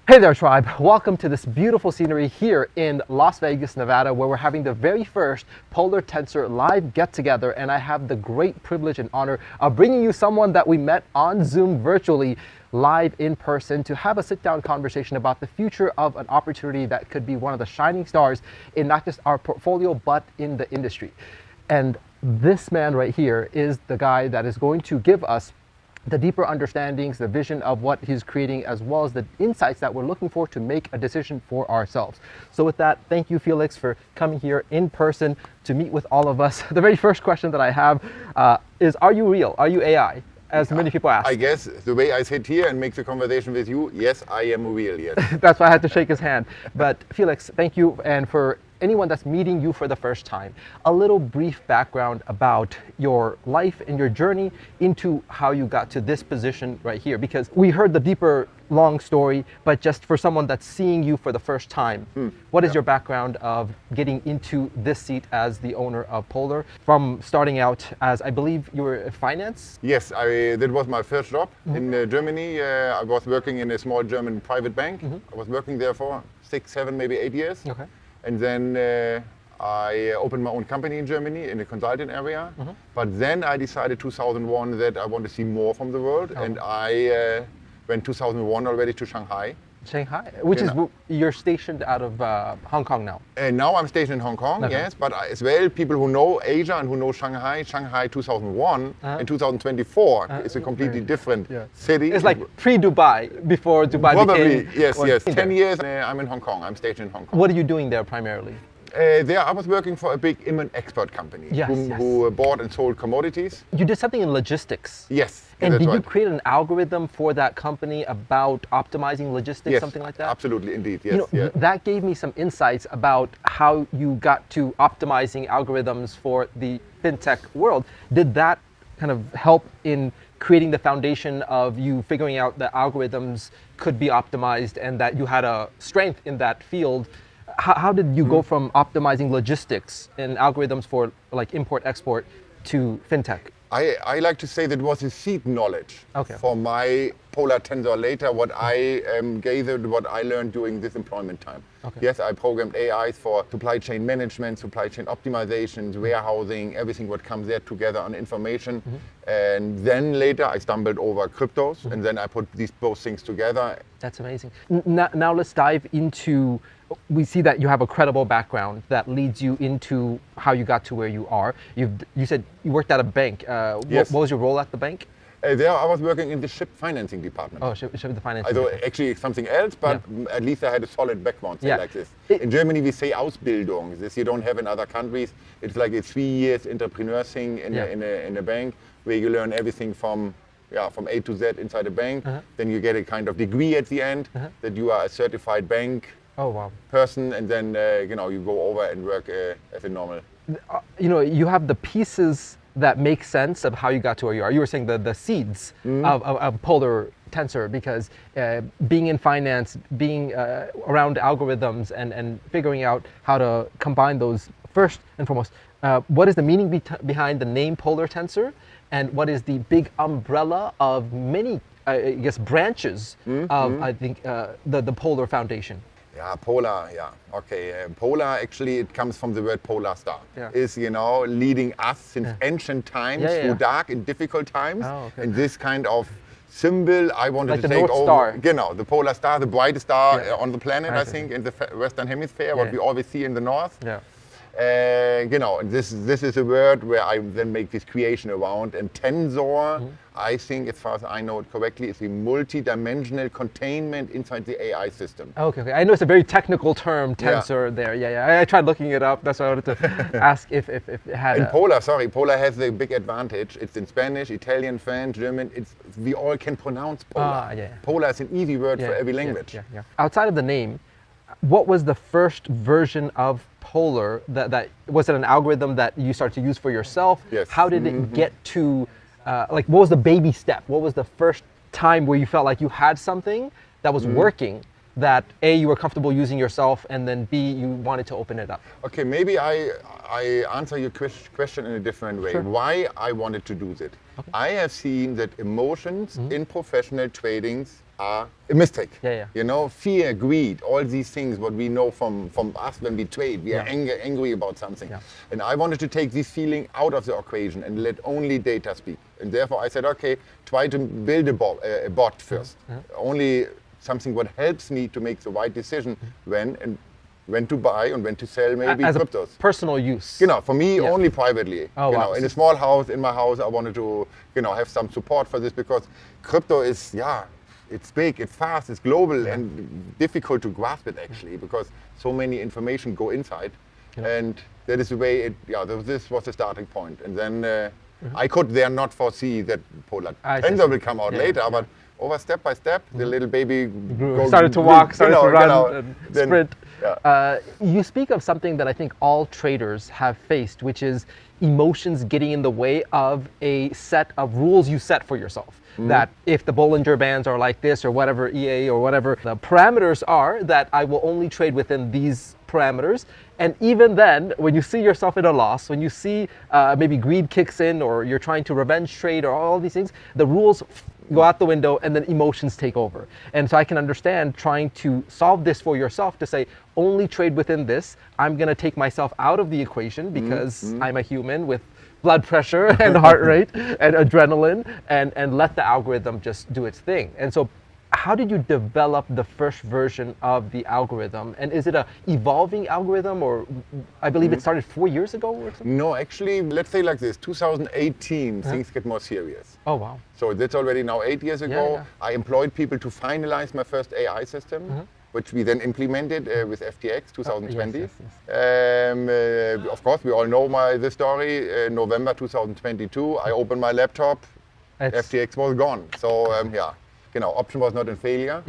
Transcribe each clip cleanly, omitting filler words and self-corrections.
Hey there, tribe. Welcome to this beautiful scenery here in Las Vegas, Nevada, where we're having the very first Polar Tensor live get-together, and I have the great privilege and honor of bringing you someone that we met on Zoom virtually, live in person, to have a sit-down conversation about the future of an opportunity that could be one of the shining stars in not just our portfolio, but in the industry. And this man right here is the guy that is going to give us the deeper understandings, the vision of what he's creating, as well as the insights that we're looking for to make a decision for ourselves. So with that, thank you, Felix, for coming here in person to meet with all of us. The very first question that I have is, are you real? Are you AI? As many people ask. I guess the way I sit here and make the conversation with you, yes, I am real, yes. That's why I had to shake his hand. But Felix, thank you. And for anyone that's meeting you for the first time, a little brief background about your life and your journey into how you got to this position right here. Because we heard the deeper, long story, but just for someone that's seeing you for the first time, what is your background of getting into this seat as the owner of Polar? From starting out as, I believe you were in finance? Yes, that was my first job in Germany. I was working in a small German private bank. I was working there for 6, 7, maybe 8 years. Okay. And then I opened my own company in Germany in the consulting area. But then I decided 2001 that I want to see more from the world. And I went 2001 already to Shanghai. Shanghai, which is, you're stationed out of Hong Kong now. And now I'm stationed in Hong Kong, yes, but as well, people who know Asia and who know Shanghai 2001 and 2024 is a completely different city. It's like pre-Dubai, before Dubai Probably, became... yes. 10 years I'm in Hong Kong, I'm stationed in Hong Kong. What are you doing there primarily? There I was working for a big import company who bought and sold commodities. You did something in logistics. Yes. And did you create an algorithm for that company about optimizing logistics, something like that? Absolutely, indeed, yes. That gave me some insights about how you got to optimizing algorithms for the fintech world. Did that kind of help in creating the foundation of you figuring out that algorithms could be optimized and that you had a strength in that field? How did you go from optimizing logistics and algorithms for like import-export to fintech? I like to say that was a seed knowledge for my Polar Tensor later, what I gathered, what I learned during this employment time. Yes, I programmed AIs for supply chain management, supply chain optimizations, warehousing, everything what comes there together on information. And then later I stumbled over cryptos and then I put these both things together. That's amazing. Now let's dive into, we see that you have a credible background that leads you into how you got to where you are. You said you worked at a bank. Yes. What was your role at the bank? There I was working in the ship financing department. Oh, ship the financing. Also actually something else, but at least I had a solid background, say like this. In Germany we say Ausbildung. This you don't have in other countries. It's like a 3 years entrepreneur thing in a bank where you learn everything from A to Z inside a bank. Then you get a kind of degree at the end that you are a certified bank person, and then you go over and work as a normal. You have the pieces that make sense of how you got to where you are. You were saying the seeds of Polar Tensor, because being in finance, being around algorithms and figuring out how to combine those, first and foremost, what is the meaning behind the name Polar Tensor, and what is the big umbrella of many, I guess, branches of, I think, the Polar Foundation? Yeah, polar, okay. Polar, actually, it comes from the word polar star. Is, leading us since ancient times through dark and difficult times. And this kind of symbol I wanted to take over. Star. The polar star, the brightest star on the planet, I think, in the Western Hemisphere, what we always see in the north. This is a word where I then make this creation around. And tensor, I think, as far as I know it correctly, is a multi-dimensional containment inside the AI system. Okay. I know it's a very technical term, tensor there. I tried looking it up. That's why I wanted to ask if it had Polar has the big advantage. It's in Spanish, Italian, French, German. We all can pronounce polar. Polar is an easy word for every language. Outside of the name, what was the first version of Polar that was it an algorithm that you started to use for yourself? Yes. How did it get to, what was the baby step? What was the first time where you felt like you had something that was working, that A, you were comfortable using yourself, and then B, you wanted to open it up? Okay, maybe I answer your question in a different way. Why I wanted to do that. I have seen that emotions in professional tradings are a mistake. Yeah. You know, fear, greed, all these things, what we know from us when we trade, we are angry about something. Yeah. And I wanted to take this feeling out of the equation and let only data speak. And therefore I said, okay, try to build a bot first. Only something what helps me to make the right decision when to buy and when to sell maybe as cryptos. A personal use. You know, for me, only privately. Oh, you wow. know, in a small house, in my house, I wanted to, you know, have some support for this because crypto is, it's big, it's fast, it's global and difficult to grasp it actually because so many information go inside. And that is the way this was the starting point. And then I could there not foresee that Polar Tensor will come out later, but over step by step, the little baby started to walk, started to run, and then, sprint. You speak of something that I think all traders have faced, which is emotions getting in the way of a set of rules you set for yourself. That if the Bollinger Bands are like this or whatever EA or whatever the parameters are, that I will only trade within these parameters. And even then, when you see yourself in a loss, when you see maybe greed kicks in or you're trying to revenge trade or all these things, the rules go out the window and then emotions take over. And so I can understand trying to solve this for yourself to say, only trade within this. I'm going to take myself out of the equation because I'm a human with blood pressure and heart rate and adrenaline and let the algorithm just do its thing. And so how did you develop the first version of the algorithm? And is it a evolving algorithm or I believe it started 4 years ago or something? No, actually, let's say like this, 2018, things get more serious. Oh, wow. So that's already now 8 years ago. I employed people to finalize my first AI system. Which we then implemented with FTX 2020. Of course, we all know the story. November 2022, I opened my laptop, FTX was gone. So you know, option was not in failure.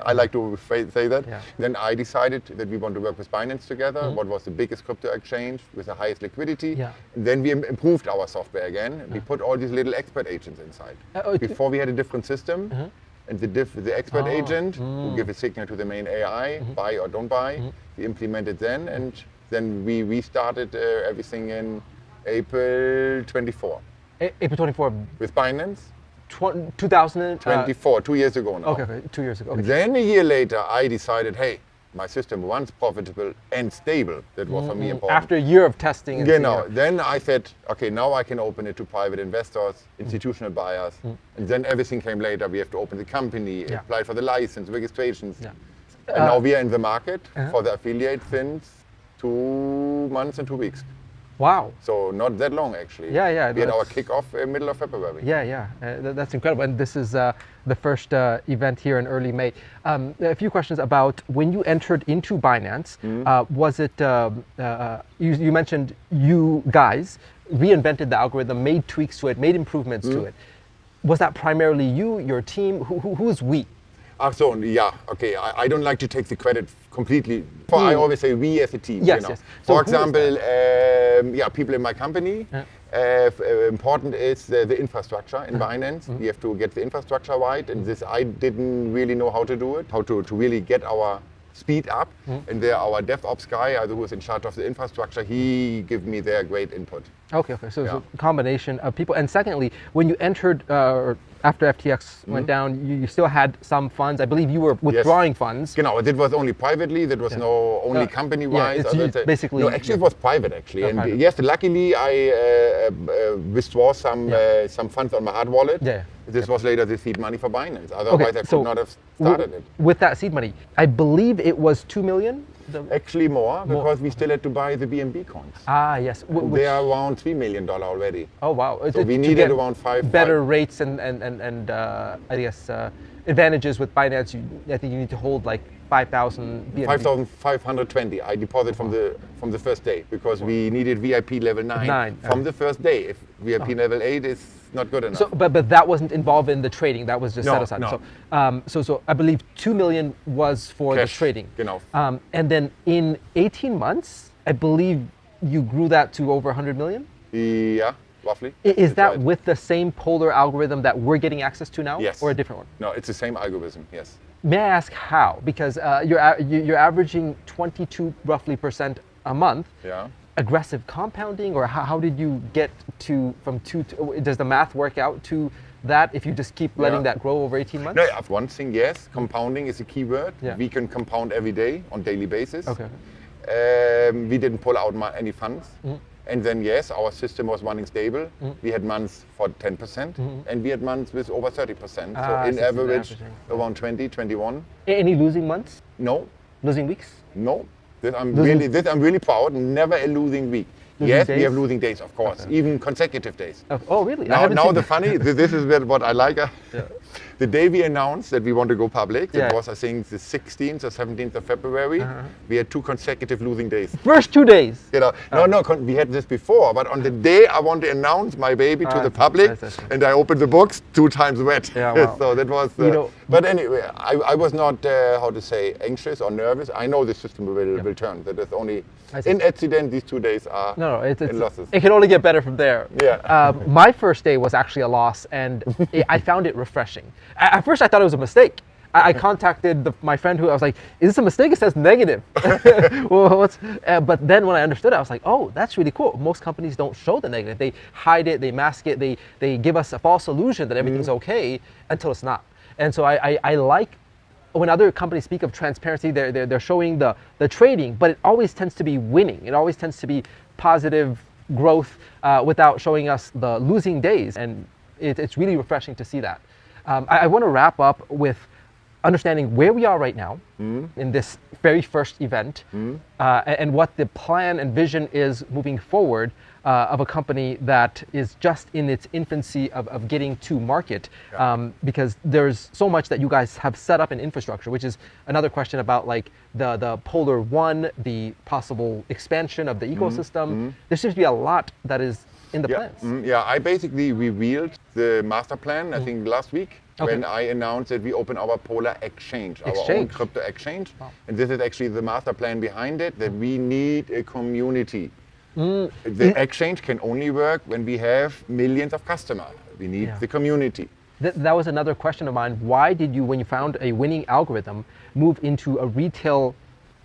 I like to say that. Then I decided that we want to work with Binance together. What was the biggest crypto exchange with the highest liquidity? Then we improved our software again. We put all these little expert agents inside. Before we had a different system. And the expert agent who give a signal to the main AI, buy or don't buy, we implemented then, and then we restarted everything in April 24. April 24. With Binance? 2024, 2 years ago now. Okay, 2 years ago. Okay. Then a year later, I decided, hey, my system once profitable and stable. That was for me important. After a year of testing. And then I said, okay, now I can open it to private investors, institutional buyers, and then everything came later. We have to open the company, apply for the license, registrations. And now we are in the market for the affiliate since 2 months and 2 weeks. Wow. So not that long actually. We had our kickoff middle of February. That's incredible. And this is the first event here in early May. A few questions about when you entered into Binance. Was it, you mentioned you guys reinvented the algorithm, made tweaks to it, made improvements to it. Was that primarily you, your team? Who's we? So okay. I don't like to take the credit completely. I always say we as a team. Yes, you know. yes. For example, people in my company. Important is the infrastructure in Binance. We have to get the infrastructure right, and this I didn't really know how to do it. How to really get our speed up, and there our DevOps guy, who was in charge of the infrastructure, he gave me their great input. Okay. So it's a combination of people. And secondly, when you entered, after FTX went down, you still had some funds. I believe you were withdrawing funds. Genau, that was only privately. That was no only company-wise. Basically. No, actually it was private actually. And yes, luckily I withdraw some funds on my hard wallet. This was later the seed money for Binance. Otherwise I could not have started it. With that seed money, I believe it was 2 million? Actually more, because we still had to buy the BNB coins. Yes. They are around $3 million already. Oh wow! So we needed around better rates and I guess advantages with Binance. I think you need to hold like 5,000 BNB. 5,520. I deposit from the first day because we needed VIP level 9 from the first day. If VIP level 8 is not good enough. So, but that wasn't involved in the trading. That was just set aside. No. So I believe 2 million was for the trading. Genau. And then in 18 months, I believe you grew that to over 100 million? Yeah, roughly. Is that with the same Polar algorithm that we're getting access to now? Yes. Or a different one? No, it's the same algorithm, yes. May I ask how? Because you're averaging 22 roughly % a month. Yeah. Aggressive compounding, or how did you get from 2 to, does the math work out to that if you just keep letting that grow over 18 months? No, one thing, yes, compounding is a key word. Yeah. We can compound every day on daily basis. Okay. We didn't pull out any funds. And then, yes, our system was running stable. We had months for 10%, and we had months with over 30%. So in average, around 20, 21. Any losing months? No. Losing weeks? No. I'm really proud. Never a losing week. Yes, we have losing days, of course, even consecutive days. Oh, really? Now the funny, this is what I like. The day we announced that we want to go public, it was, I think, the 16th or 17th of February, we had 2 consecutive losing days. First 2 days? You know, we had this before, but on the day I want to announce my baby to the public, and I opened the books, 2 times wet. Yeah, wow. So that was, but anyway, I was not, how to say, anxious or nervous. I know the system will turn. That is only, in accident, these 2 days are in losses. It can only get better from there. Yeah. My first day was actually a loss, and I found it refreshing. At first, I thought it was a mistake. I contacted my friend who I was like, "Is this a mistake? It says negative." But then when I understood it, I was like, "Oh, that's really cool." Most companies don't show the negative. They hide it. They mask it. They give us a false illusion that everything's okay until it's not. And so I like when other companies speak of transparency, they're showing the trading, but it always tends to be winning. It always tends to be positive growth without showing us the losing days, and it's really refreshing to see that. I want to wrap up with understanding where we are right now in this very first event and what the plan and vision is moving forward of a company that is just in its infancy of getting to market, because there's so much that you guys have set up in infrastructure, which is another question about like the Polar One, the possible expansion of the ecosystem. There seems to be a lot that is in the plans. I basically revealed the master plan, I think last week, when I announced that we open our Polar Exchange, our own crypto exchange. Wow. And this is actually the master plan behind it, that we need a community. The exchange can only work when we have millions of customers. We need the community. That was another question of mine. Why did you, when you found a winning algorithm, move into a retail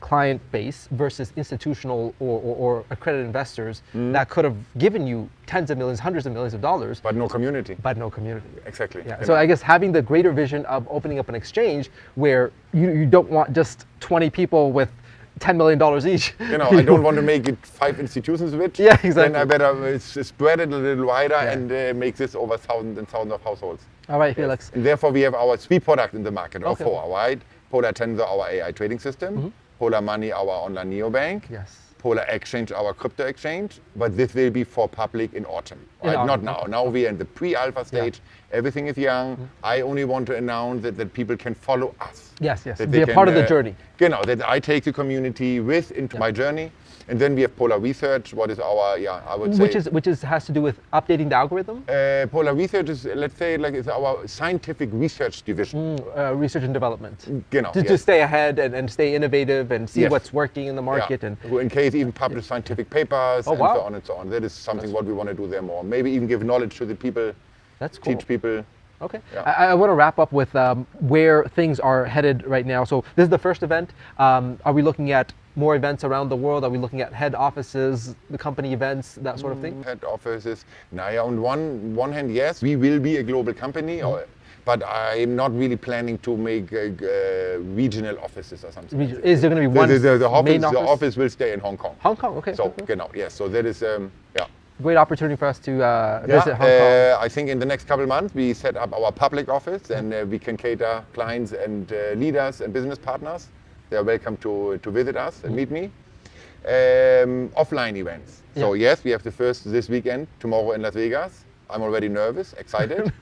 client base versus institutional or accredited investors that could have given you tens of millions, hundreds of millions of dollars? But no community. Exactly. Yeah. So I guess having the greater vision of opening up an exchange where you don't want just 20 people with $10 million each. I don't want to make it 5 institutions rich. Yeah, exactly. Then I better spread it a little wider and make this over thousands and thousands of households. All right, Felix. And therefore we have our 3 products in the market, or 4, right? Polar Tensor, our AI trading system. Polar Money, our online neobank. Yes. Polar Exchange, our crypto exchange. But this will be for public in autumn. Right? Not now. Now we are in the pre-alpha stage. Everything is young. I only want to announce that people can follow us. Yes. Be a part of the journey. That I take the community into my journey. And then we have Polar Research, what is our, I would say. Which has to do with updating the algorithm? Polar Research is, let's say, it's our scientific research division. Research and development. To stay ahead and stay innovative and see what's working in the market. And in case even publish scientific papers and so on and so on. That is something what we want to do there more. Maybe even give knowledge to the people. That's cool. Teach people. Okay. Yeah. I want to wrap up with where things are headed right now. So this is the first event. Are we looking at more events around the world? Are we looking at head offices, the company events, that sort of thing? Head offices. Now, on one hand, yes, we will be a global company, but I'm not really planning to make regional offices or something. Is there going to be one main office? The office will stay in Hong Kong. Hong Kong, okay. So, yes. So that is, great opportunity for us to visit Hong Kong. I think in the next couple of months we set up our public office, and we can cater clients and leaders and business partners. They are welcome to visit us and meet me. Offline events. So yes, we have the first this weekend, tomorrow in Las Vegas. I'm already nervous, excited.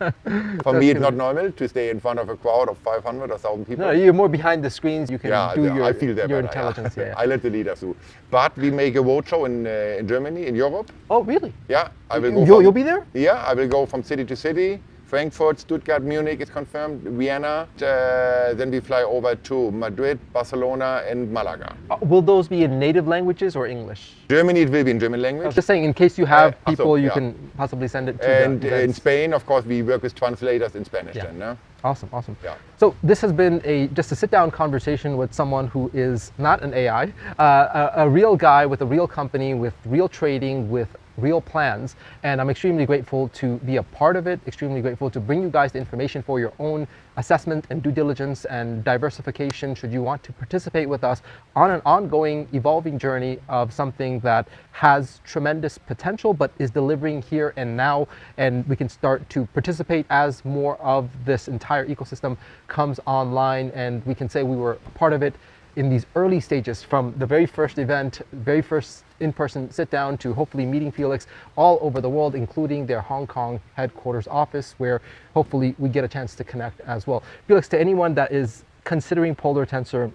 For me, it's not normal to stay in front of a crowd of 500 or 1,000 people. No, you're more behind the screens. You can do I feel that your better, intelligence. I let the leaders do. But we make a roadshow in Germany, in Europe. Oh, really? Yeah, I will go. You'll be there? Yeah, I will go from city to city. Frankfurt, Stuttgart, Munich is confirmed, Vienna. Then we fly over to Madrid, Barcelona, and Malaga. Will those be in native languages or English? Germany, it will be in German language. I was just saying, in case you have people, you can possibly send it to And in Spain, of course, we work with translators in Spanish then, no? Awesome. Yeah. So this has been just a sit-down conversation with someone who is not an AI, a real guy with a real company, with real trading, with real plans. And I'm extremely grateful to be a part of it, extremely grateful to bring you guys the information for your own assessment and due diligence and diversification should you want to participate with us on an ongoing, evolving journey of something that has tremendous potential but is delivering here and now. And we can start to participate as more of this entire ecosystem comes online, and we can say we were a part of it in these early stages, from the very first event, very first in-person sit down, to hopefully meeting Felix all over the world, including their Hong Kong headquarters office, where hopefully we get a chance to connect as well. Felix, to anyone that is considering Polar Tensor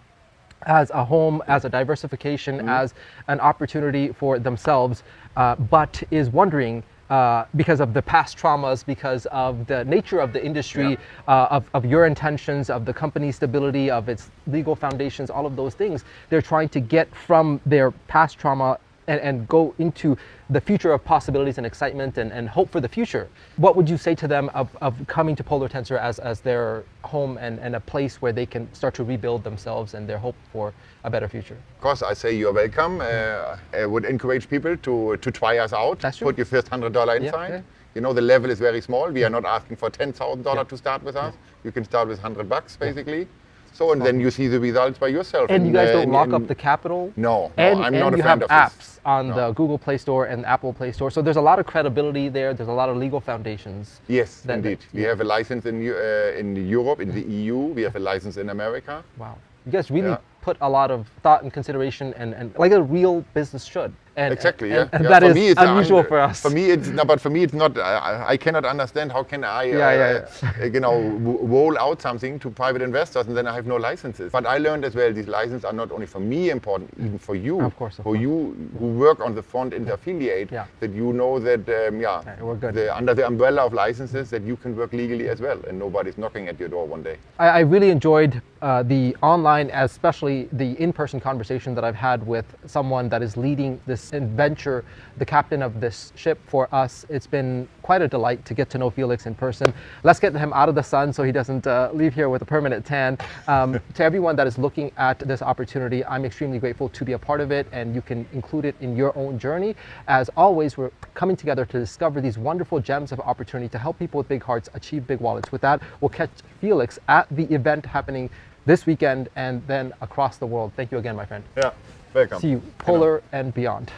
as a home, as a diversification, as an opportunity for themselves, but is wondering, because of the past traumas, because of the nature of the industry, of your intentions, of the company's stability, of its legal foundations, all of those things, they're trying to get from their past trauma and go into the future of possibilities and excitement and hope for the future. What would you say to them of coming to Polar Tensor as their home and a place where they can start to rebuild themselves and their hope for a better future? Of course, I say you're welcome. I would encourage people to try us out. That's true. Put your first $100 inside. Yeah. You know, the level is very small. We are not asking for $10,000 to start with us. You can start with $100 basically. So, and then you see the results by yourself. And you guys don't lock up the capital? No, and, I'm not a friend of you have apps this. on the Google Play Store and Apple Play Store. So there's a lot of credibility there. There's a lot of legal foundations. Yes, indeed. We have a license in Europe, in the EU. We have a license in America. Wow. You guys really put a lot of thought and consideration and like a real business should. And, exactly, and that for is unusual for us. For me, it's no, but for me, it's not. I cannot understand how can I, you know, roll out something to private investors and then I have no licenses. But I learned as well, these licenses are not only for me important, even for you, of course. You who work on the front end affiliate, that you know that, we're good. Under the umbrella of licenses, that you can work legally as well, and nobody's knocking at your door one day. I really enjoyed the online, especially the in-person conversation that I've had with someone that is leading this adventure, the captain of this ship for us. It's been quite a delight to get to know Felix in person. Let's get him out of the sun so he doesn't leave here with a permanent tan. To everyone that is looking at this opportunity, I'm extremely grateful to be a part of it, and you can include it in your own journey. As always, we're coming together to discover these wonderful gems of opportunity to help people with big hearts achieve big wallets. With that, we'll catch Felix at the event happening this weekend and then across the world. Thank you again, my friend. Yeah, welcome. See you, Polar and beyond.